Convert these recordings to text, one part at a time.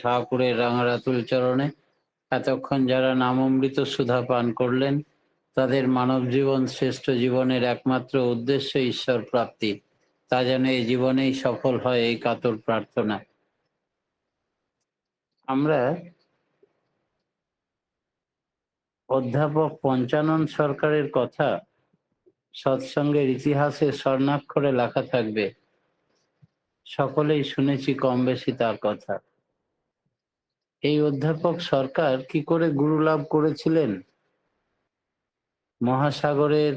ঠাকুরের রাঙারাতুল চরণে এতক্ষণ যারা নামামৃত সুধা পান করলেন তাদের মানব জীবন শ্রেষ্ঠ জীবনের একমাত্র উদ্দেশ্য ঈশ্বর প্রাপ্তি, তা যেন এই জীবনেই সফল হয় এই কাতর প্রার্থনা। আমরা অধ্যাপক পঞ্চানন সরকারের কথা সৎসঙ্গের ইতিহাসে স্বর্ণাক্ষরে লেখা থাকবে, সকলেই শুনেছি কম বেশি তার কথা। এই অধ্যাপক সরকার কি করে গুরু লাভ করেছিলেন, মহাসাগরের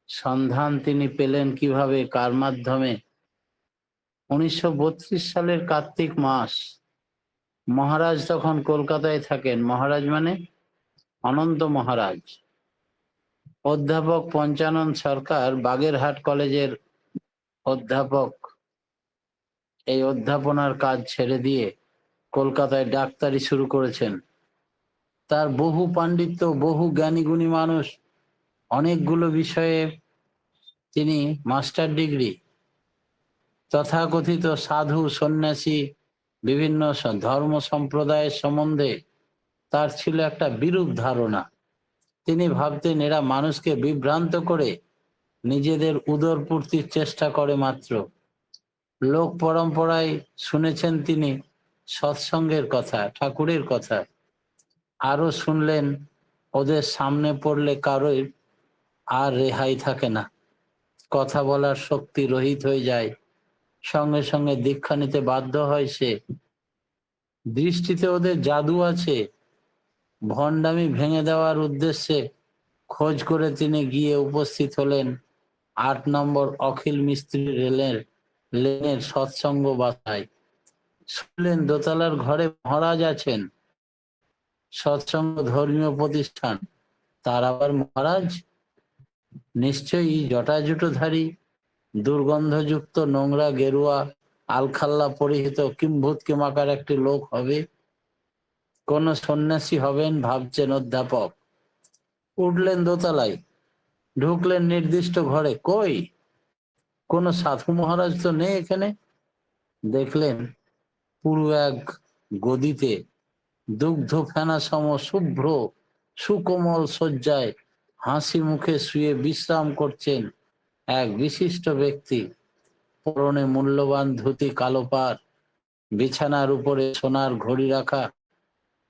সন্ধান তিনি পেলেন কিভাবে, কার মাধ্যমে? 1932 সালের কার্তিক মাস, মহারাজ তখন কলকাতায় থাকেন। মহারাজ মানে অনন্ত মহারাজ। অধ্যাপক পঞ্চানন সরকার বাগেরহাট কলেজের অধ্যাপক। এই অধ্যাপনার কাজ ছেড়ে দিয়ে কলকাতায় ডাক্তারি শুরু করেছেন। তার বহু পাণ্ডিত্য, বহু জ্ঞানীগুণী মানুষ, অনেকগুলো বিষয়ে তিনি মাস্টার ডিগ্রি। তথাকথিত সাধু সন্ন্যাসী বিভিন্ন ধর্ম সম্প্রদায়ের সম্বন্ধে তার ছিল একটা বিরূপ ধারণা। তিনি ভাবতেন এরা মানুষকে বিভ্রান্ত করে নিজেদের উদরপূর্তির চেষ্টা করে মাত্র। লোক পরম্পরায় শুনেছেন তিনি সৎসঙ্গের কথা, ঠাকুরের কথা। আরো শুনলেন ওদের সামনে পড়লে কারোর আর রেহাই থাকে না, কথা বলার শক্তি রহিত হয়ে যায়, সঙ্গে সঙ্গে দীক্ষা নিতে বাধ্য হয় সে। দৃষ্টিতে ওদের জাদু আছে। ভণ্ডামি ভেঙে দেওয়ার উদ্দেশ্যে খোঁজ করে তিনি গিয়ে উপস্থিত হলেন 8 নম্বর অখিল মিস্ত্রি লেনের সৎসঙ্গ বাসায়। শুনলেন দোতলার ঘরে মহারাজ আছেন। সৎসঙ্গ ধর্মীয় প্রতিষ্ঠান, তার আবার মহারাজ? নিশ্চয়ই জটাজুটোধারী, দুর্গন্ধযুক্ত নোংরা গেরুয়া আলখাল্লা পরিহিত কিম্ভূত কিমাকার একটি লোক হবে। কোন সন্ন্যাসী হবেন ভাবছেন অধ্যাপক। উঠলেন দোতলায়, ঢুকলেন নির্দিষ্ট ঘরে। কই, কোন সাধু মহারাজ তো নেই এখানে। দেখলেন পুরো এক গদিতে দুগ্ধ ফেনা সম শুভ্র সুকোমল শয্যায় হাসি মুখে শুয়ে বিশ্রাম করছেন এক বিশিষ্ট ব্যক্তি। পরনে মূল্যবান ধুতি, কালো পাড়, বিছানার উপরে সোনার ঘড়ি রাখা,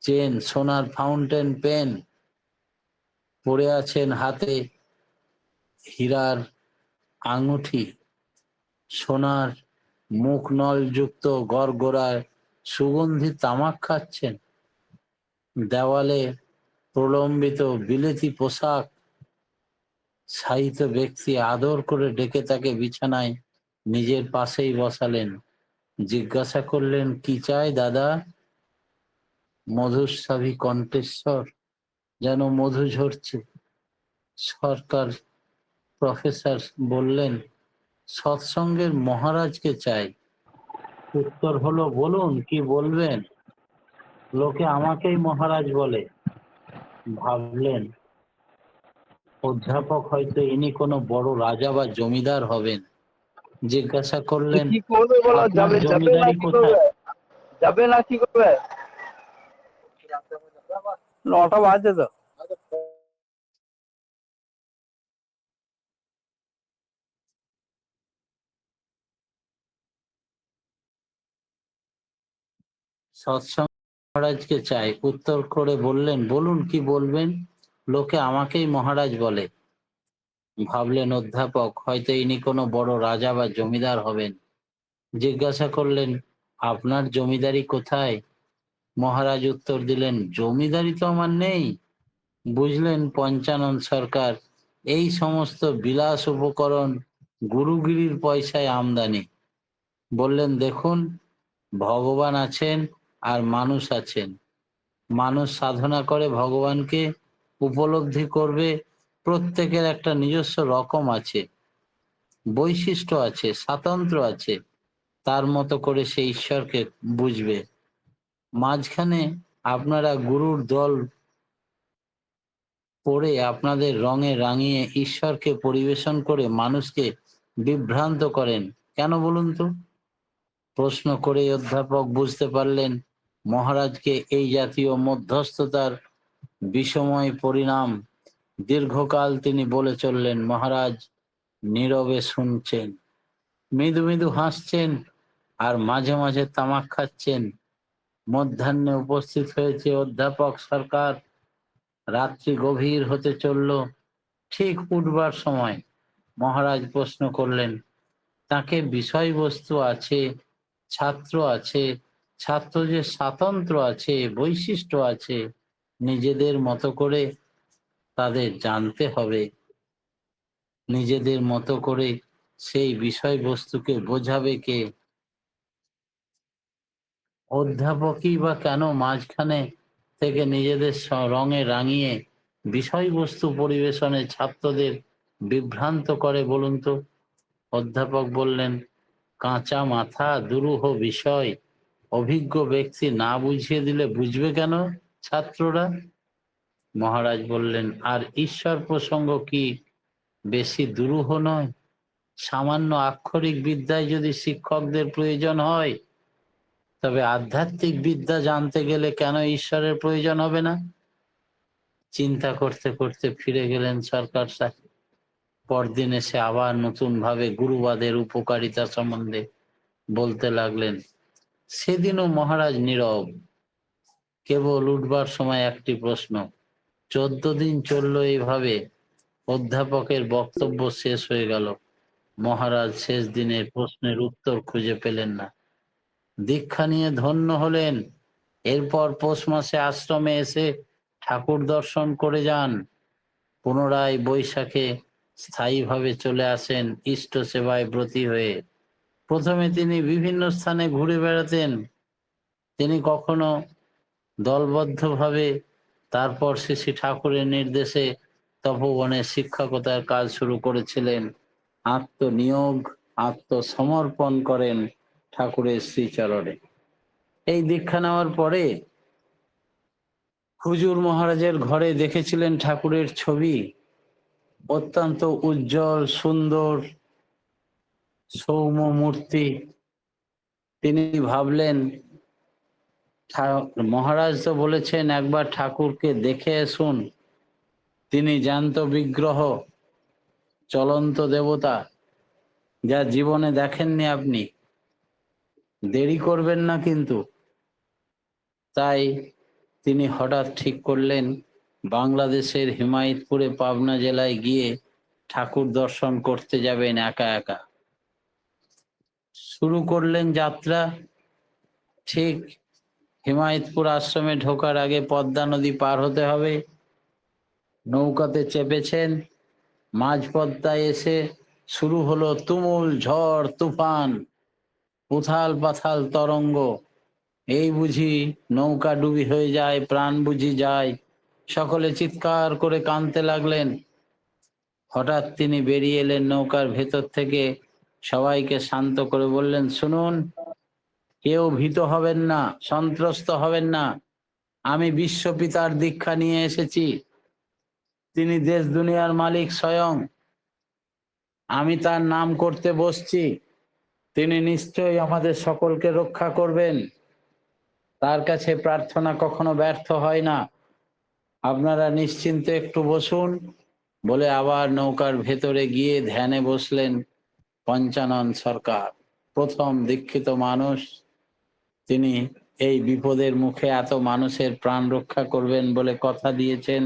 চেন, সোনার ফাউন্টেন পেন পরে আছেন, হাতে হীরার আঙুঠি, সোনার মুখ নল যুক্ত গড়গড়ায় সুগন্ধি তামাক খাচ্ছেন। দেওয়ালে প্রলম্বিত বিলেতি পোশাক শায়িত ব্যক্তি আদর করে ডেকে তাকে বিছানায় নিজের পাশেই বসালেন। জিজ্ঞাসা করলেন, কি চাই দাদা? মধুস্রাবী কণ্ঠেশ্বর, যেন মধু ঝরছে। সরকার প্রফেসর বললেন, সৎসঙ্গের মহারাজকে চাই। উত্তর হলো, বলুন কি বলবেন? লোকে আমাকেই মহারাজ বলে। ভাবলেন অধ্যাপক হয়তো ইনি কোনো বড় রাজা বা জমিদার হবেন। জিজ্ঞাসা করলেন, কি করবে বলো? আপনার যাবে যাবে না জমিদারি কি কোথায়? করবে? যাবে না কি করবে? 9টা বাজে তো। সৎসঙ্গ মহারাজকে চাই। উত্তর করে বললেন, বলুন কি বলবেন? লোকে আমাকেই মহারাজ বলে। ভাবলেন অধ্যাপক হয়তো ইনি কোনো বড় রাজা বা জমিদার হবেন। জিজ্ঞাসা করলেন, আপনার জমিদারি কোথায়? মহারাজ উত্তর দিলেন, জমিদারি তো আমার নেই। বুঝলেন পঞ্চানন সরকার এই সমস্ত বিলাস উপকরণ গুরুগিরির পয়সায় আমদানি। বললেন, দেখুন, ভগবান আছেন আর মানুষ আছেন। মানুষ সাধনা করে ভগবানকে উপলব্ধি করবে। প্রত্যেকের একটা নিজস্ব রকম আছে, বৈশিষ্ট্য আছে, স্বাতন্ত্র্য আছে, তার মতো করে সে ঈশ্বরকে বুঝবে। মাঝখানে আপনারা গুরুর দল পড়ে আপনাদের রঙে রাঙিয়ে ঈশ্বরকে পরিবেশন করে মানুষকে বিভ্রান্ত করেন কেন বলুন তো? প্রশ্ন করে অধ্যাপক বুঝতে পারলেন মহারাজকে এই জাতীয় মধ্যস্থতার বিষময় পরিণাম। দীর্ঘকাল তিনি বলে চললেন। মহারাজ নীরবে শুনছেন, মৃদু মৃদু হাসছেন আর মাঝে মাঝে তামাক খাচ্ছেন। মধ্যাহ্নে উপস্থিত হয়েছে অধ্যাপক সরকার। রাত্রি গভীর হতে চলল। ঠিক উঠবার সময় মহারাজ প্রশ্ন করলেন, তাকে বিষয়বস্তু আছে, ছাত্র আছে, ছাত্র যে স্বাতন্ত্র্য আছে, বৈশিষ্ট্য আছে, নিজেদের মতো করে তাদের জানতে হবে। নিজেদের মতো করে সেই বিষয়বস্তুকে বোঝাবে কে? অধ্যাপকই বা কেন মাঝখানে থেকে নিজেদের রঙে রাঙিয়ে বিষয়বস্তু পরিবেশনে ছাত্রদের বিভ্রান্ত করে বলুন তো? অধ্যাপক বললেন, কাঁচা মাথা, দুরূহ বিষয় অভিজ্ঞ ব্যক্তি না বুঝিয়ে দিলে বুঝবে কেন ছাত্ররা? মহারাজ বললেন, আর ঈশ্বর প্রসঙ্গ কি বেশি দুরূহ নয়? সামান্য আক্ষরিক বিদ্যায় যদি শিক্ষকদের প্রয়োজন হয়, তবে আধ্যাত্মিক বিদ্যা জানতে গেলে কেন ঈশ্বরের প্রয়োজন হবে না? চিন্তা করতে করতে ফিরে গেলেন সরকার সাহেব। পরদিন এসে আবার নতুন ভাবে গুরুবাদের উপকারিতা সম্বন্ধে বলতে লাগলেন। সেদিনও মহারাজ নীরব। কেবল উঠবার সময় একটি প্রশ্ন। 14 দিন চলল এইভাবে। অধ্যাপকের বক্তব্য শেষ হয়ে গেল। মহারাজ শেষ দিনের প্রশ্নের উত্তর খুঁজে পেলেন না। দীক্ষা নিয়ে ধন্য হলেন। এরপর পৌষ মাসে আশ্রমে এসে ঠাকুর দর্শন করে যান। পুনরায় বৈশাখে স্থায়ীভাবে চলে আসেন ইষ্ট সেবায় ব্রতী হয়ে। প্রথমে তিনি বিভিন্ন স্থানে ঘুরে বেড়াতেন। তিনি কখনো দলবদ্ধভাবে, তারপর শ্রী ঠাকুরের নির্দেশে তপোবনে শিক্ষকতার কাজ শুরু করেছিলেন। আত্মনিয়োগ, আত্মসমর্পণ করেন ঠাকুরের শ্রীচরণে। এই দীক্ষা নেওয়ার পরে হুজুর মহারাজের ঘরে দেখেছিলেন ঠাকুরের ছবি। অত্যন্ত উজ্জ্বল, সুন্দর, সৌম্য মূর্তি। তিনি ভাবলেন, মহারাজ তো বলেছেন একবার ঠাকুরকে দেখে আসুন। তিনি জ্যান্ত বিগ্রহ, চলন্ত দেবতা, যা জীবনে দেখেননি আপনি। দেরি করবেন না কিন্তু। তাই তিনি হঠাৎ ঠিক করলেন বাংলাদেশের হিমায়তপুরে পাবনা জেলায় গিয়ে ঠাকুর দর্শন করতে যাবেন একা একা। শুরু করলেন যাত্রা। ঠিক হিমায়তপুর আশ্রমে ঢোকার আগে পদ্মা নদী পার হতে হবে। নৌকাতে চেপেছেন। মাঝ পদ্মায় এসে শুরু হলো তুমুল ঝড় তুফান, উথাল পাথাল তরঙ্গ। এই বুঝি নৌকা ডুবি হয়ে যায়, প্রাণ বুঝি যায়। সকলে চিৎকার করে কাঁদতে লাগলেন। হঠাৎ তিনি বেরিয়ে এলেন নৌকার ভেতর থেকে। সবাইকে শান্ত করে বললেন, শুনুন, কেউ ভীত হবেন না, সন্ত্রস্ত হবেন না। আমি বিশ্বপিতার দীক্ষা নিয়ে এসেছি। তিনি দেশ দুনিয়ার মালিক স্বয়ং। আমি তার নাম করতে বসছি। তিনি নিশ্চয়ই আমাদের সকলকে রক্ষা করবেন। তার কাছে প্রার্থনা কখনো ব্যর্থ হয় না। আপনারা নিশ্চিন্তে একটু বসুন। বলে আবার নৌকার ভেতরে গিয়ে ধ্যানে বসলেন পঞ্চানন সরকার, প্রথম দীক্ষিত মানুষ। তিনি এই বিপদের মুখে এত মানুষের প্রাণ রক্ষা করবেন বলে কথা দিয়েছেন।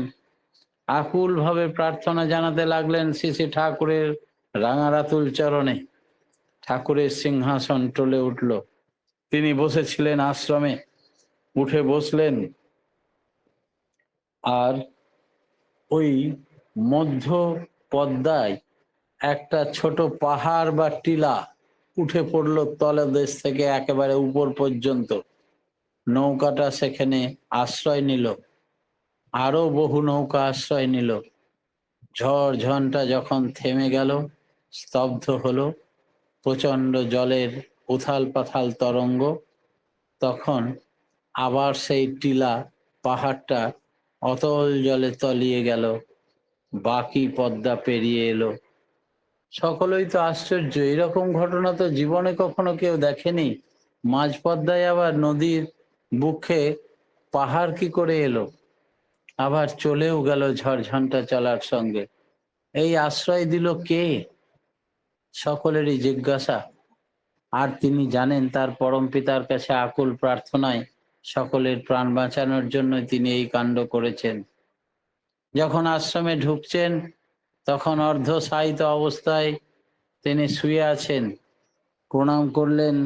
আকুল ভাবে প্রার্থনা জানাতে লাগলেন শ্রী শ্রী ঠাকুরের রাঙারাতুল চরণে। ঠাকুরের সিংহাসন টলে উঠল। তিনি বসেছিলেন আশ্রমে, উঠে বসলেন। আর ওই মধ্য পদ্মায় একটা ছোট পাহাড় বা টিলা উঠে পড়ল তলদেশ থেকে একেবারে উপর পর্যন্ত। নৌকাটা সেখানে আশ্রয় নিল। আরো বহু নৌকা আশ্রয় নিল। ঝড় ঝঞ্ঝা যখন থেমে গেল, স্তব্ধ হলো প্রচন্ড জলের উথাল পাথাল তরঙ্গ, তখন আবার সেই টিলা পাহাড়টা অতল জলে তলিয়ে গেল। বাকি পদ্মা পেরিয়ে এলো। সকলেই তো আশ্চর্য, এরকম ঘটনা তো জীবনে কখনো কেউ দেখেনি। মাঝ পদ্মায় আবার নদীর বুকে পাহাড় কি করে এলো? আবার চলেও গেল ঝড়ঝঞ্ঝা চলার সঙ্গে। এই আশ্রয় দিল কে? সকলেরই জিজ্ঞাসা। আর তিনি জানেন তার পরম পিতার কাছে আকুল প্রার্থনায় সকলের প্রাণ বাঁচানোর জন্য তিনি এই কাণ্ড করেছেন। যখন আশ্রমে ঢুকছেন তখন অর্ধশায়িত অবস্থায় তিনি শুয়ে আছেন। প্রণাম করলেন।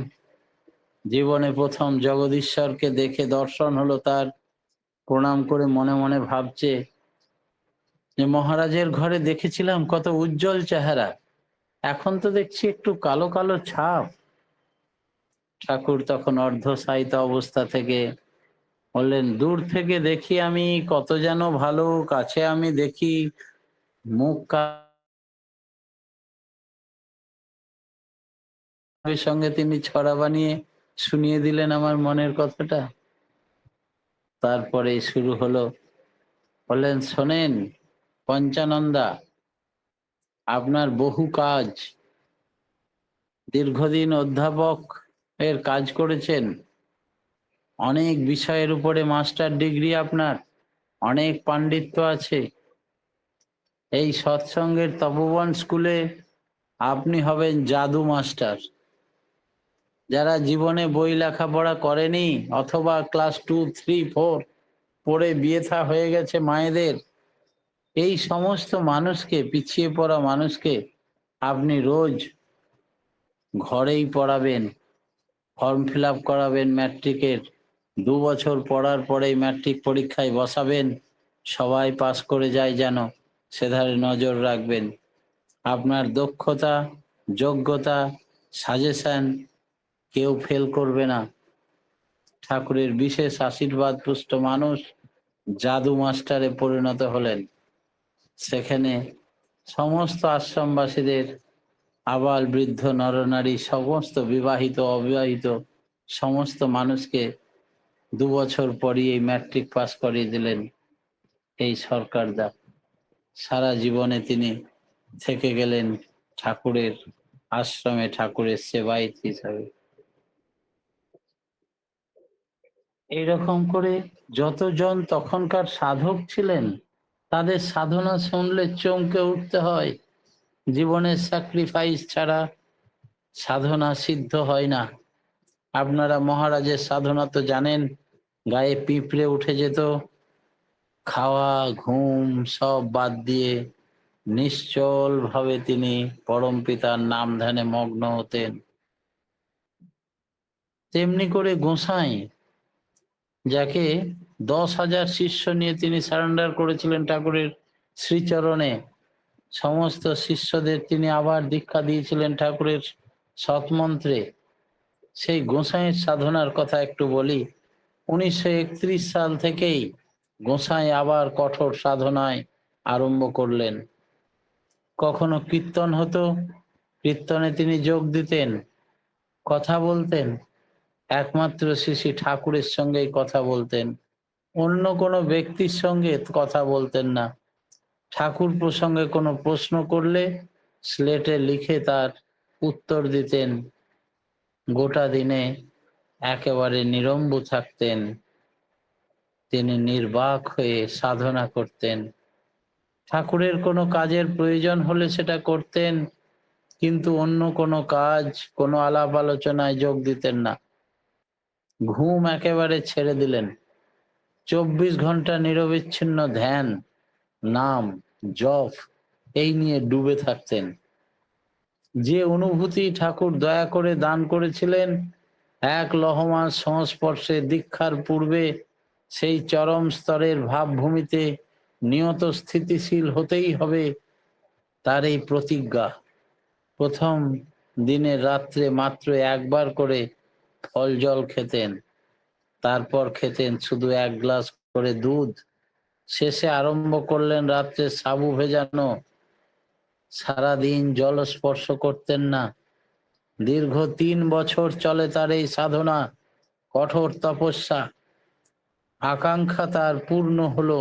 জীবনে প্রথম জগদীশ্বরকে দেখে দর্শন হলো তার। প্রণাম করে মনে মনে ভাবছে যে মহারাজের ঘরে দেখেছিলাম কত উজ্জ্বল চেহারা, এখন তো দেখছি একটু কালো কালো ছাপ। ঠাকুর তখন অর্ধশায়িত অবস্থা থেকে বললেন, দূর থেকে দেখি আমি কত যেন ভালো, কাছে আমি দেখি মুখ কাব্যের সঙ্গে তিনি ছড়া বানিয়ে শুনিয়ে দিলেন আমার মনের কথাটা। তারপরে শুরু হলো, বললেন শোনেন পঞ্চানন্দা, আপনার বহু কাজ, দীর্ঘদিন অধ্যাপক এর কাজ করেছেন, অনেক বিষয়ের উপরে মাস্টার ডিগ্রি আপনার, অনেক পাণ্ডিত্য আছে। এই সৎসঙ্গের তপোবন স্কুলে আপনি হবেন জাদু মাস্টার। যারা জীবনে বই লেখাপড়া করেনি অথবা ক্লাস 2, 3, 4 পড়ে বিয়ে থা হয়ে গেছে মায়েদের, এই সমস্ত মানুষকে, পিছিয়ে পড়া মানুষকে আপনি রোজ ঘরেই পড়াবেন, ফর্ম ফিল আপ করাবেন ম্যাট্রিকের, 2 বছর পড়ার পরেই ম্যাট্রিক পরীক্ষায় বসাবেন, সবাই পাস করে যায় যেন সেধারে নজর রাখবেন। আপনার দক্ষতা, যোগ্যতা, সাজেশন কেউ ফেল করবে না। ঠাকুরের বিশেষ আশীর্বাদ পুষ্ট মানুষ জাদু মাস্টারে পরিণত হলেন। সেখানে সমস্ত আশ্রমবাসীদের, আবাল বৃদ্ধ নরনারী, সমস্ত বিবাহিত অবিবাহিত সমস্ত মানুষকে 2 বছর পরই এই ম্যাট্রিক পাস করিয়ে দিলেন এই সরকারদা। সারা জীবনে তিনি থেকে গেলেন ঠাকুরের আশ্রমে, ঠাকুরের সেবায়িত হিসাবে। এইরকম করে যতজন তখনকার সাধক ছিলেন তাদের সাধনা শুনলে চমকে উঠতে হয়। জীবনের স্যাক্রিফাইস ছাড়া সাধনা সিদ্ধ হয় না। আপনারা মহারাজের সাধনা তো জানেন, গায়ে পিঁপড়ে উঠে যেত, খাওয়া ঘুম সব বাদ দিয়ে নিশ্চল ভাবে তিনি পরম পিতার নাম ধ্যানে মগ্ন হতেন। তেমনি করে গোসাই, যাকে 10,000 শিষ্য নিয়ে তিনি সারেন্ডার করেছিলেন ঠাকুরের শ্রীচরণে, সমস্ত শিষ্যদের তিনি আবার দীক্ষা দিয়েছিলেন ঠাকুরের সৎমন্ত্রে। সেই গোসাইয়ের সাধনার কথা একটু বলি। 1931 সাল থেকেই গোসাই আবার কঠোর সাধনায় আরম্ভ করলেন। কখনো কীর্তন হতো, কীর্তনে তিনি যোগ দিতেন, কথা বলতেন, একমাত্র শ্রী শ্রী ঠাকুরের সঙ্গেই কথা বলতেন, অন্য কোনো ব্যক্তির সঙ্গে কথা বলতেন না। ঠাকুর প্রসঙ্গে কোনো প্রশ্ন করলে স্লেটে লিখে তার উত্তর দিতেন। গোটা দিনে একেবারে নিরম্ব থাকতেন। তিনি নির্বাক হয়ে সাধনা করতেন। ঠাকুরের কোনো কাজের প্রয়োজন হলে সেটা করতেন, কিন্তু অন্য কোনো কাজ, কোনো আলাপ আলোচনায় যোগ দিতেন না। ঘুম একেবারে ছেড়ে দিলেন। 24 ঘন্টা নিরবিচ্ছিন্ন ধ্যান, নাম, জপ এই নিয়ে ডুবে থাকতেন। যে অনুভূতি ঠাকুর দয়া করে দান করেছিলেন, এক লহমার সংস্পর্শে দীক্ষার পূর্বে সেই চরম স্তরের ভাবভূমিতে নিয়ত স্থিতিশীল হতেই হবে, তার এই প্রতিজ্ঞা। প্রথম দিনের রাত্রে মাত্র একবার করে ফল জল খেতেন, তারপর খেতেন শুধু 1 গ্লাস করে দুধ, শেষে আরম্ভ করলেন রাত্রে সাবু ভেজানো। সারাদিন জল স্পর্শ করতেন না। দীর্ঘ 3 বছর চলে তার এই সাধনা, কঠোর তপস্যা। আকাঙ্ক্ষা তার পূর্ণ হলো।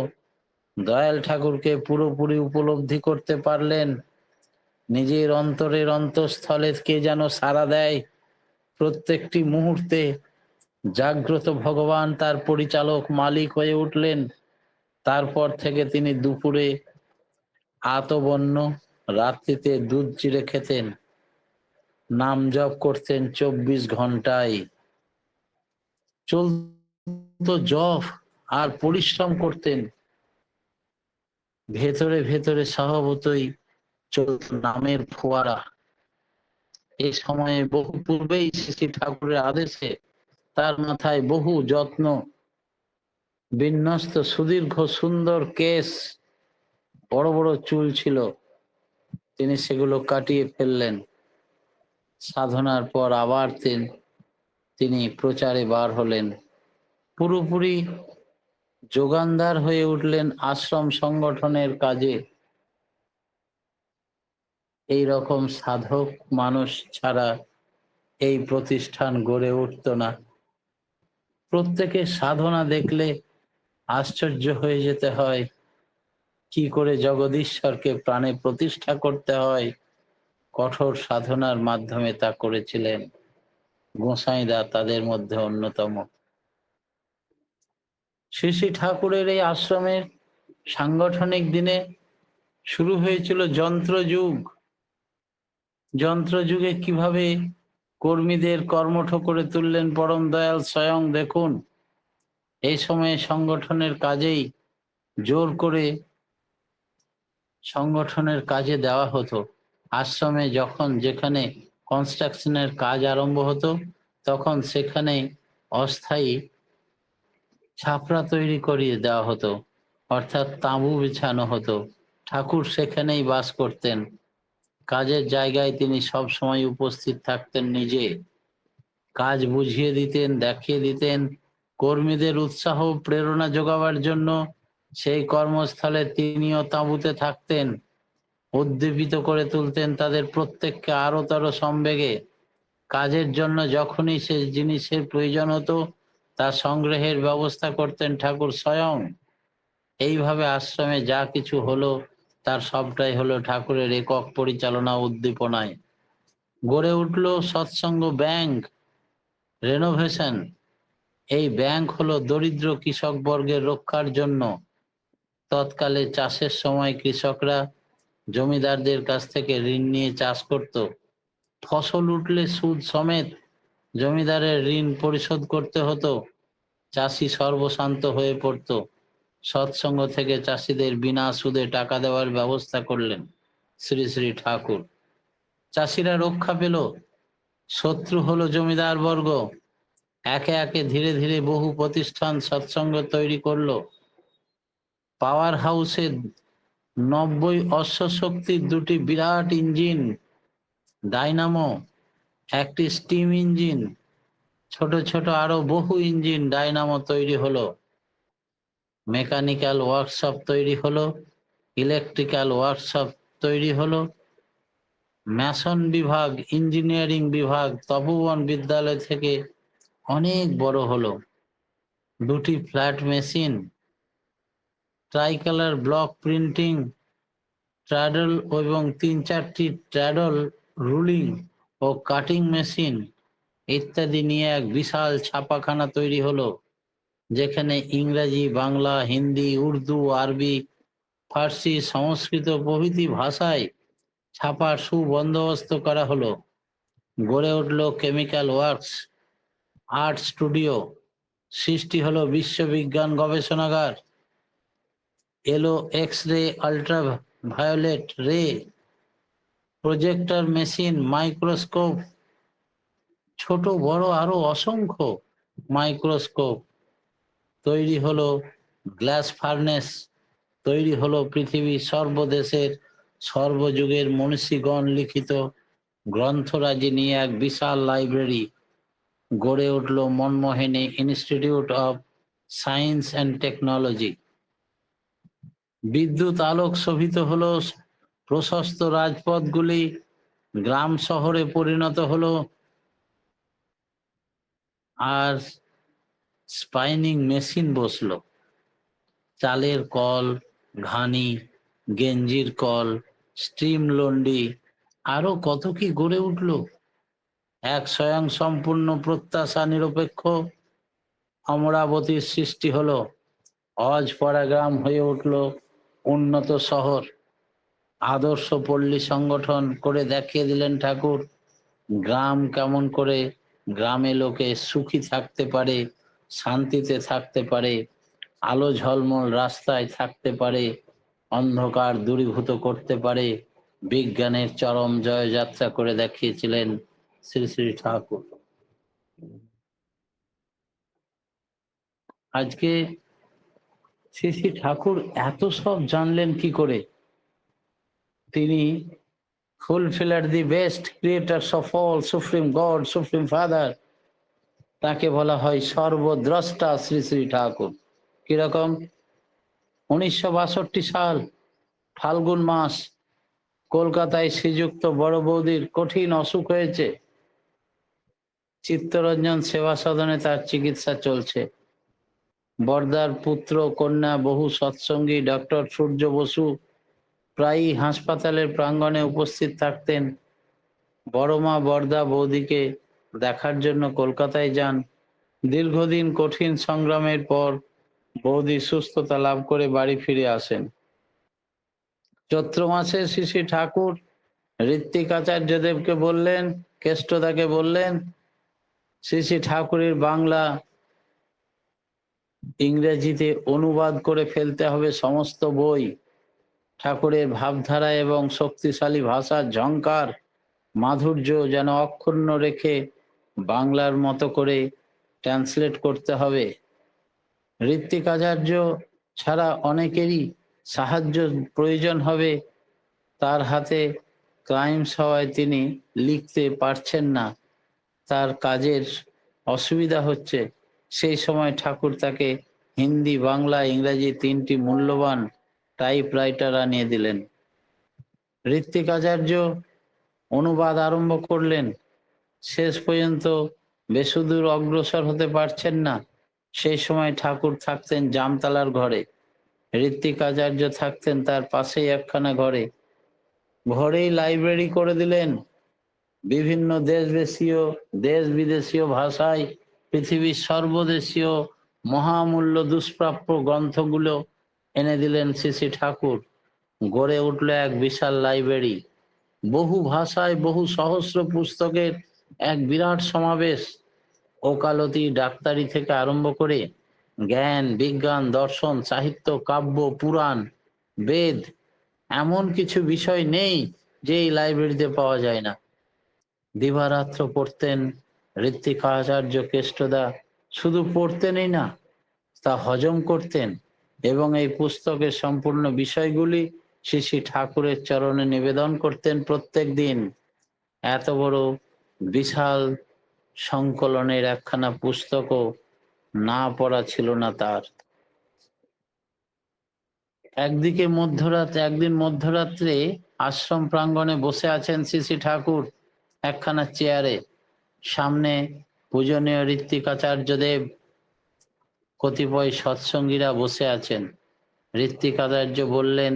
দয়াল ঠাকুরকে পুরোপুরি উপলব্ধি করতে পারলেন। নিজের অন্তরের অন্তঃস্থলে কে যেন সাড়া দেয়, প্রত্যেকটি মুহূর্তে জাগ্রত ভগবান তার পরিচালক মালিক হয়ে উঠলেন। তারপর থেকে তিনি দুপুরে আতবন্য, রাত্রিতে দুধ চিড়ে খেতেন, নাম জপ করতেন 24 ঘন্টায়, চলতো জপ আর পরিশ্রম করতেন। ভেতরে ভেতরে স্বভাবতই চলত নামের ফোয়ারা। এই সময়ে বহু পূর্বেই শ্রী ঠাকুরের আদেশে তার মাথায় বহু যত্ন বিন্যস্ত সুদীর্ঘ সুন্দর কেশ, বড় বড় চুল ছিল, তিনি সেগুলো কাটিয়ে ফেললেন। সাধনার পর আবার তিনি প্রচারে বার হলেন, পুরোপুরি যোগানদার হয়ে উঠলেন আশ্রম সংগঠনের কাজে। এই রকম সাধক মানুষ ছাড়া এই প্রতিষ্ঠান গড়ে উঠত না। প্রত্যেকের সাধনা দেখলে আশ্চর্য হয়ে যেতে হয়, কি করে জগদীশ্বরকে প্রাণে প্রতিষ্ঠা করতে হয়। কঠোর সাধনার মাধ্যমে তা করেছিলেন। গোসাইদা তাদের মধ্যে অন্যতম। শ্রী শ্রী ঠাকুরের এই আশ্রমের সাংগঠনিক দিনে শুরু হয়েছিল যন্ত্রযুগ। যন্ত্রযুগে কিভাবে কর্মীদের কর্মঠ করে তুললেন পরম দয়াল স্বয়ং দেখুন। এই সময়ে সংগঠনের কাজেই জোর করে সংগঠনের কাজে দেওয়া হতো। আশ্রমে যখন যেখানে কনস্ট্রাকশনের কাজ আরম্ভ হতো, তখন সেখানে অস্থায়ী ছাপরা তৈরি করিয়ে দেওয়া হতো, অর্থাৎ তাঁবু বিছানো হতো। ঠাকুর সেখানেই বাস করতেন। কাজের জায়গায় তিনি সব সময় উপস্থিত থাকতেন নিজে। কাজ বুঝিয়ে দিতেন, দেখিয়ে দিতেন। কর্মীদের উৎসাহ প্রেরণা যোগাবার জন্য সেই কর্মস্থলে তিনিও তাঁবুতে থাকতেন, উদ্দীপিত করে তুলতেন তাদের প্রত্যেককে আরোতর সম্বেগে। কাজের জন্য যখনই সে জিনিসের প্রয়োজন হতো তা সংগ্রহের ব্যবস্থা করতেন ঠাকুর স্বয়ং। এইভাবে আশ্রমে যা কিছু হলো তার সবটাই হলো ঠাকুরের একক পরিচালনা উদ্দীপনায়। গড়ে উঠল সৎসঙ্গ ব্যাংক, রেনোভেশন। এই ব্যাংক হলো দরিদ্র কৃষক বর্গের রক্ষার জন্য। তৎকালে চাষের সময় কৃষকরা জমিদারদের কাছ থেকে ঋণ নিয়ে চাষ করত। ফসল উঠলে সুদ সমেত জমিদারের ঋণ পরিশোধ করতে হতো। চাষি সর্বশান্ত হয়ে পড়ত। সৎসঙ্গ থেকে চাষিদের বিনা সুদে টাকা দেওয়ার ব্যবস্থা করলেন শ্রী শ্রী ঠাকুর। চাষিরা রক্ষা পেল, শত্রু হলো জমিদার বর্গ। একে একে ধীরে ধীরে বহু প্রতিষ্ঠান সৎসঙ্গ তৈরি করলো। পাওয়ার হাউসে 90 অশ্বশক্তির দুটি বিরাট ইঞ্জিন, ডাইনামো, একটি স্টিম ইঞ্জিন, ছোট ছোট আরো বহু ইঞ্জিন ডাইনামো তৈরি হলো। মেকানিক্যাল ওয়ার্কশপ তৈরি হলো, ইলেকট্রিক্যাল ওয়ার্কশপ তৈরি হলো। ম্যাসন বিভাগ, ইঞ্জিনিয়ারিং বিভাগ তপোবন বিদ্যালয় থেকে অনেক বড় হলো। দুটি flat machine, tricolour block printing, treadle এবং 3-4টি ট্র্যাডল রুলিং ও কাটিং মেশিন ইত্যাদি নিয়ে এক বিশাল ছাপাখানা তৈরি হলো, যেখানে ইংরাজি, বাংলা, হিন্দি, উর্দু, আরবি, ফার্সি, সংস্কৃত প্রভৃতি ভাষায় ছাপার সুবন্দোবস্ত করা হলো। গড়ে উঠল কেমিক্যাল ওয়ার্কস, আর্ট স্টুডিও, সৃষ্টি হলো বিশ্ববিজ্ঞান গবেষণাগার। এলো এক্স রে, আল্ট্রা ভায়োলেট রে, প্রজেক্টর মেশিন, মাইক্রোস্কোপ, ছোট বড় আরো অসংখ্য মাইক্রোস্কোপ। তৈরি হলো গ্লাস ফার্নেস, তৈরি হলো পৃথিবীর সর্বদেশের সর্বযুগের মনীষীগণ লিখিত গ্রন্থরাজি নিয়ে এক বিশাল লাইব্রেরি। গড়ে উঠল Manmohini institute of science and technology. বিদ্যুৎ আলোক শোভিত হলো প্রশস্ত রাজপথগুলি, গ্রাম শহরে পরিণত হলো। আর স্পাইনিং মেশিন বসলো, চালের কল, ঘানি, গেঞ্জির কল, স্টিম লন্ডি, আরো কত কি গড়ে উঠলো। এক স্বয়ং সম্পূর্ণ প্রত্যাশা নিরপেক্ষ অমরাবতীর সৃষ্টি হলো। অজপাড়া গ্রাম হয়ে উঠল উন্নত শহর। আদর্শ পল্লী সংগঠন করে দেখিয়ে দিলেন ঠাকুর গ্রাম কেমন করে গ্রামে লোকে সুখী থাকতে পারে, শান্তিতে থাকতে পারে, আলো ঝলমল রাস্তায় থাকতে পারে, অন্ধকার দূরীভূত করতে পারে। বিজ্ঞানের চরম জয়যাত্রা করে দেখিয়েছিলেন শ্রী শ্রী ঠাকুর। আজকে শ্রী শ্রী ঠাকুর এত সব জানলেন কি করে? তিনি ফুলফিলার the best creators of all, supreme god, supreme father. তাকে বলা হয় সর্বদ্রষ্টা শ্রী শ্রী ঠাকুর। কিরকম? 1962 সাল ফাল্গুন মাস, কলকাতায় শ্রীযুক্ত বড় বৌদির কঠিন অসুখ হয়েছে। চিত্তরঞ্জন সেবা সদনে তার চিকিৎসা চলছে। বর্দার পুত্র কন্যা বহু সৎসঙ্গী ডক্টর সূর্য বসু প্রায়ই হাসপাতালের প্রাঙ্গণে উপস্থিত থাকতেন। বড় মা বর্দা বৌদিকে দেখার জন্য কলকাতায় যান। দীর্ঘদিন কঠিন সংগ্রামের পর বৌদি সুস্থতা লাভ করে বাড়ি ফিরে আসেন। চৈত্র মাসে শ্রী শ্রী ঠাকুর ঋত্বিক আচার্যদেবকে বললেন, কেষ্টদাকে বললেন, শ্রী শ্রী ঠাকুরের বাংলা ইংরেজিতে অনুবাদ করে ফেলতে হবে সমস্ত বই। ঠাকুরের ভাবধারা এবং শক্তিশালী ভাষার ঝংকার মাধুর্য যেন অক্ষুণ্ণ রেখে বাংলার মতো করে ট্রান্সলেট করতে হবে। ঋত্বিক আচার্য ছাড়া অনেকেরই সাহায্য প্রয়োজন হবে। তার হাতে ক্রাইমস হওয়ায় তিনি লিখতে পারছেন না, তার কাজের অসুবিধা হচ্ছে। সেই সময় ঠাকুর তাকে হিন্দি, বাংলা, ইংরাজি 3টি মূল্যবান টাইপরাইটার আনিয়ে দিলেন। ঋত্বিক আচার্য অনুবাদ আরম্ভ করলেন, শেষ পর্যন্ত বেশিদূর অগ্রসর হতে পারছেন না। সেই সময় ঠাকুর থাকতেন জামতলার ঘরে, ঋত্বিক আচার্য থাকতেন তার পাশেই একখানা ঘরে। ঘরেই লাইব্রেরি করে দিলেন। বিভিন্ন দেশ বিদেশীয় ভাষায় পৃথিবীর সর্বদেশীয় মহামূল্য দুষ্প্রাপ্য গ্রন্থগুলো এনে দিলেন শ্রী শ্রী ঠাকুর। গড়ে উঠল এক বিশাল লাইব্রেরি। বহু ভাষায় বহু সহস্র পুস্তকের এক বিরাট সমাবেশ। ওকালতি, ডাক্তারি থেকে আরম্ভ করে জ্ঞান, বিজ্ঞান, দর্শন, সাহিত্য, কাব্য, পুরাণ, বেদ, এমন কিছু বিষয় নেই যে এই লাইব্রেরিতে পাওয়া যায় না। দিবারাত্র পড়তেন ঋত্বিক আচার্য কেষ্টদা। শুধু পড়তেনই না, তা হজম করতেন এবং এই পুস্তকের সম্পূর্ণ বিষয়গুলি শ্রী শ্রী ঠাকুরের চরণে নিবেদন করতেন প্রত্যেক দিন। এত বড় বিশাল সংকলনের একখানা পুস্তকও না পড়া ছিল না তার। একদিন মধ্যরাত্রে আশ্রম প্রাঙ্গণে বসে আছেন শ্রী শ্রী ঠাকুর একখানা চেয়ারে। সামনে পূজনীয় ঋত্বিক আচার্যদেব, কতিপয় সৎসঙ্গীরা বসে আছেন। ঋত্বিক আচার্য বললেন,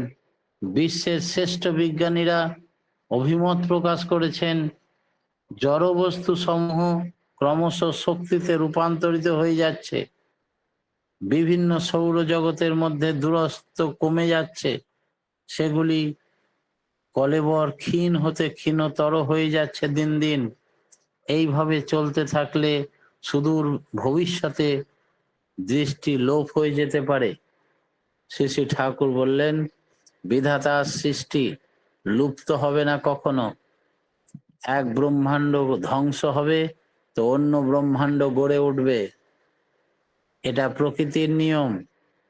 বিশ্বের শ্রেষ্ঠ বিজ্ঞানীরা অভিমত প্রকাশ করেছেন জড়বস্তু সমূহ ক্রমশ শক্তিতে রূপান্তরিত হয়ে যাচ্ছে। বিভিন্ন সৌরজগতের মধ্যে দূরত্ব কমে যাচ্ছে, সেগুলি কলেবর ক্ষীণ হতে ক্ষীণতর হয়ে যাচ্ছে দিন দিন। এইভাবে চলতে থাকলে সুদূর ভবিষ্যতে দৃষ্টি লোপ হয়ে যেতে পারে। শ্রী শ্রী ঠাকুর বললেন, বিধাতার সৃষ্টি লুপ্ত হবে না কখনো। এক ব্রহ্মাণ্ড ধ্বংস হবে তো অন্য ব্রহ্মাণ্ড গড়ে উঠবে, এটা প্রকৃতির নিয়ম।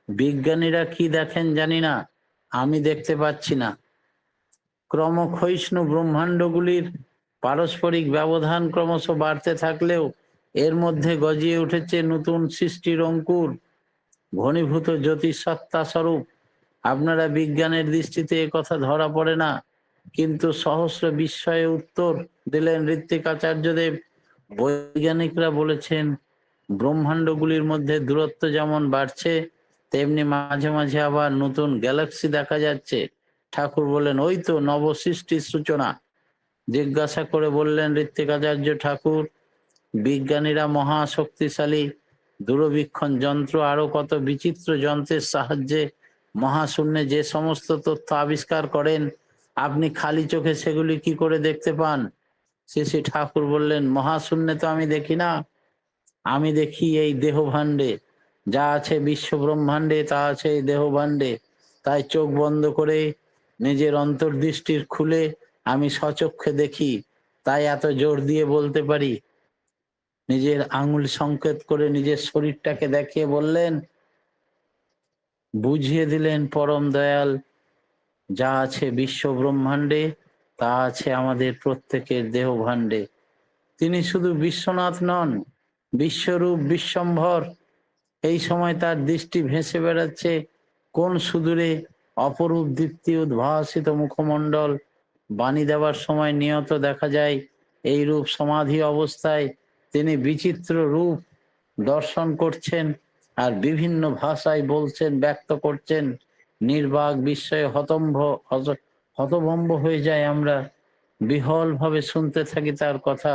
বিজ্ঞানীরা কি দেখেন জানি না, আমি দেখতে পাচ্ছি না। ক্রমক্ষয়িষ্ণু ব্রহ্মাণ্ডগুলির পারস্পরিক ব্যবধান ক্রমশ বাড়তে থাকলেও এর মধ্যে গজিয়ে উঠেছে নতুন সৃষ্টির অঙ্কুর, ঘনীভূত জ্যোতিষসত্তা স্বরূপ। আপনারা বিজ্ঞানের দৃষ্টিতে এ কথা ধরা পড়ে না, কিন্তু সহস্র বিস্ময়ে উত্তর দিলেন ঋত্বিক আচার্যদেব। বৈজ্ঞানিকরা বলেছেন ব্রহ্মাণ্ডগুলির মধ্যে দূরত্ব যেমন বাড়ছে, তেমনি মাঝে মাঝে আবার নতুন গ্যালাক্সি দেখা যাচ্ছে। ঠাকুর বলেন, ওই তো নবসৃষ্টির সূচনা। জিজ্ঞাসা করে বললেন ঋত্বিকাচার্য ঠাকুর, বিজ্ঞানীরা মহা শক্তিশালী দূরবীক্ষণ যন্ত্র আরো কত বিচিত্র যন্ত্রের সাহায্যে মহাশূন্যে যে সমস্ত তথ্য আবিষ্কার করেন, আপনি খালি চোখে সেগুলি কি করে দেখতে পান? শ্রী ঠাকুর বললেন, মহাশূন্যে তো আমি দেখি না, আমি দেখি এই দেহ ভাণ্ডে। যা আছে বিশ্ব ব্রহ্মাণ্ডে তা আছে এই দেহ ভাণ্ডে। তাই চোখ বন্ধ করে নিজের অন্তর্দৃষ্টির খুলে আমি সচক্ষে দেখি। তাই এত জোর দিয়ে বলতে পারি। নিজের আঙুল সংকেত করে নিজের শরীরটাকে দেখিয়ে বললেন, বুঝিয়ে দিলেন পরম দয়াল, যা আছে বিশ্ব ব্রহ্মাণ্ডে তা আছে আমাদের প্রত্যেকের দেহ ভাণ্ডে। তিনি শুধু বিশ্বনাথ নন, বিশ্বরূপ বিশ্বম্ভর। এই সময় তার দৃষ্টি ভেসে বেড়াচ্ছে কোন সুদূরে অপরূপ দীপ্তি উদ্ভাসিত মুখমণ্ডল। বাণী দেওয়ার সময় নিয়ত দেখা যায় এই রূপ সমাধি অবস্থায় তিনি বিচিত্র রূপ দর্শন করছেন আর বিভিন্ন ভাষায় বলছেন, ব্যক্ত করছেন। নির্বাক বিস্ময়ে হতভম্ব হয়ে যায় আমরা, বিহল ভাবে শুনতে থাকি তার কথা।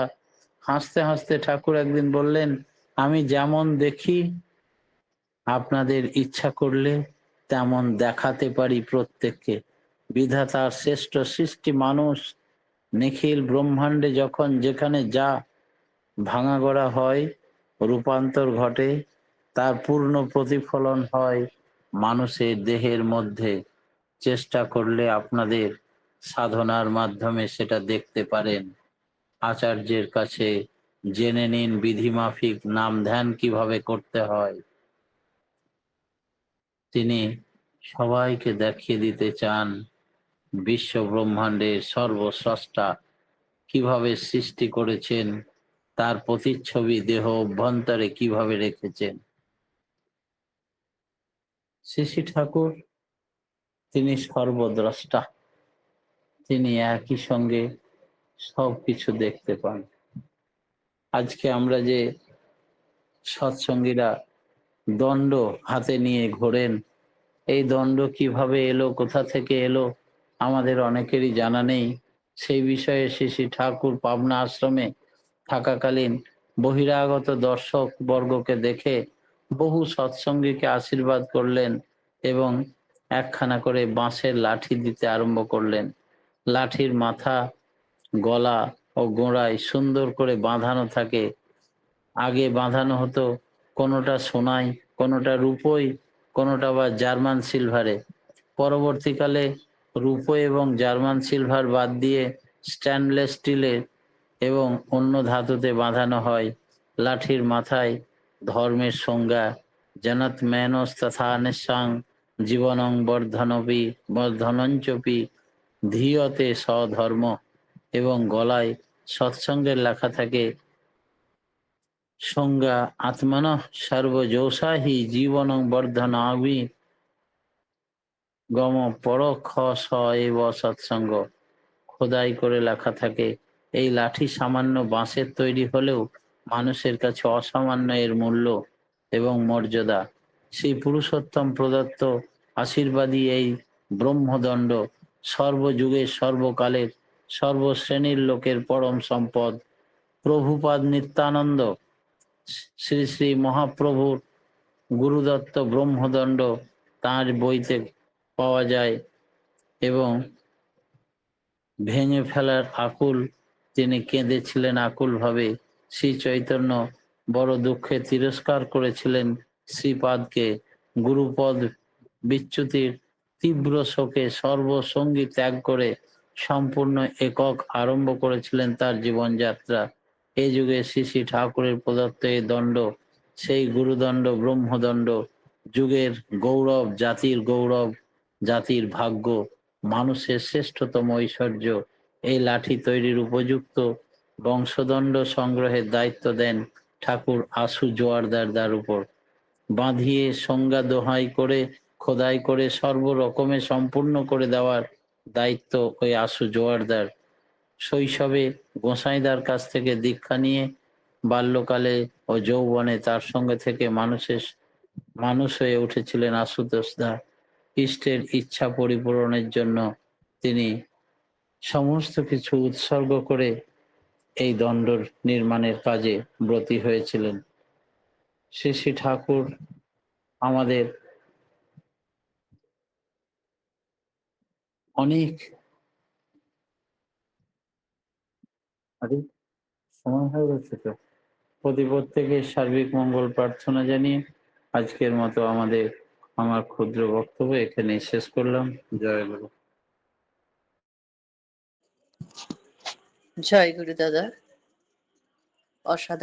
হাসতে হাসতে ঠাকুর একদিন বললেন, আমি যেমন দেখি আপনাদের ইচ্ছা করলে তেমন দেখাতে পারি প্রত্যেককে। বিধাতার শ্রেষ্ঠ সৃষ্টি মানুষ, নিখিল ব্রহ্মাণ্ডে যখন যেখানে যা ভাঙাগড়া হয়, রূপান্তর ঘটে, তার পূর্ণ প্রতিফলন হয় মানুষের দেহের মধ্যে। চেষ্টা করলে আপনাদের সাধনার মাধ্যমে সেটা দেখতে পারেন। আচার্যের কাছে জেনে নিন বিধিমাফিক নাম ধ্যান কিভাবে করতে হয়। তিনি সবাইকে দেখিয়ে দিতে চান বিশ্ব ব্রহ্মাণ্ডের সর্বস্রষ্টা কিভাবে সৃষ্টি করেছেন, তার প্রতিচ্ছবি দেহ অভ্যন্তরে কিভাবে রেখেছেন। শ্রী ঠাকুর তিনি সর্বদ্রষ্টা, তিনি একই সঙ্গে সবকিছু দেখতে পান। আজকে আমরা যে সৎসঙ্গীরা দণ্ড হাতে নিয়ে ঘোরেন, এই দণ্ড কিভাবে এলো, কোথা থেকে এলো, আমাদের অনেকেরই জানা নেই। সেই বিষয়ে শ্রী ঠাকুর পাবনা আশ্রমে থাকাকালীন বহিরাগত দর্শক বর্গকে দেখে বহু সৎসঙ্গীকে আশীর্বাদ করলেন এবং একখানা করে বাঁশের লাঠি দিতে আরম্ভ করলেন। লাঠির মাথা, গলা ও গোড়ায় সুন্দর করে বাঁধানো থাকে। আগে বাঁধানো হতো কোনোটা সোনায়, কোনোটা রূপোয়, কোনোটা বা জার্মান সিলভারে। পরবর্তীকালে রূপো এবং জার্মান সিলভার বাদ দিয়ে স্টেনলেস স্টিলের এবং অন্য ধাতুতে বাঁধানো হয়। লাঠির মাথায় ধর্মের সংজ্ঞা, জনত মেনস তথা নিঃসাং জীবনং বর্ধনঞ্চপি ধীয়তে স্বধর্ম, এবং গলায় সৎসঙ্গের লেখা থাকে সংজ্ঞা আত্মনঃ সর্বজোষাহি জীবনং বর্ধনামি গম পরোক্ষ স এব সৎসঙ্গ। খোদাই করে লেখা থাকে। এই লাঠি সামান্য বাঁশের তৈরি হলেও মানুষের কাছে অসামান্য এর মূল্য এবং মর্যাদা। সেই পুরুষোত্তম প্রদত্ত আশীর্বাদী এই ব্রহ্মদণ্ড সর্বযুগের সর্বকালের সর্বশ্রেণীর লোকের পরম সম্পদ। প্রভুপাদ নিত্যানন্দ শ্রী শ্রী মহাপ্রভুর গুরুদত্ত ব্রহ্মদণ্ড তাঁর বইতে পাওয়া যায় এবং ভেঙে ফেলার আকুল তিনি কেঁদেছিলেন আকুল ভাবে। শ্রী চৈতন্য বড় দুঃখে তিরস্কার করেছিলেন শ্রীপাদকে। গুরুপদ বিচ্যুতির তীব্র শোকে সর্বসঙ্গী ত্যাগ করে সম্পূর্ণ একক আরম্ভ করেছিলেন তার জীবনযাত্রা। এই যুগে শ্রী শ্রী ঠাকুরের প্রদত্ত এই দণ্ড সেই গুরুদণ্ড, ব্রহ্মদণ্ড, যুগের গৌরব, জাতির গৌরব, জাতির ভাগ্য, মানুষের শ্রেষ্ঠতম ঐশ্বর্য। এই লাঠি তৈরির উপযুক্ত বংশদণ্ড সংগ্রহের দায়িত্ব দেন ঠাকুর আশু জোয়ারদার উপর। বাঁধিয়ে সংজ্ঞা দোহাই করে খোদাই করে সর্বরকমে সম্পূর্ণ করে দেওয়ার দায়িত্ব ওই আশু জোয়ারদার। শৈশবে গোসাইদার কাছ থেকে দীক্ষা নিয়ে বাল্যকালে ও যৌবনে তার সঙ্গে থেকে মানুষ হয়ে উঠেছিলেন আশুতোষ দা। ইষ্টের ইচ্ছা পরিপূরণের জন্য তিনি সমস্ত কিছু উৎসর্গ করে এই দণ্ড নির্মাণের কাজে ব্রতী হয়েছিলেন। শ্রী শ্রী ঠাকুর আমাদের অনেক আরে সময় হয়ে গেছে তো, প্রত্যেকের সার্বিক মঙ্গল প্রার্থনা জানিয়ে আজকের মতো আমার ক্ষুদ্র বক্তব্য এখানে শেষ করলাম। জয় গুরু। জয় গুরু দাদা, অসাধারণ।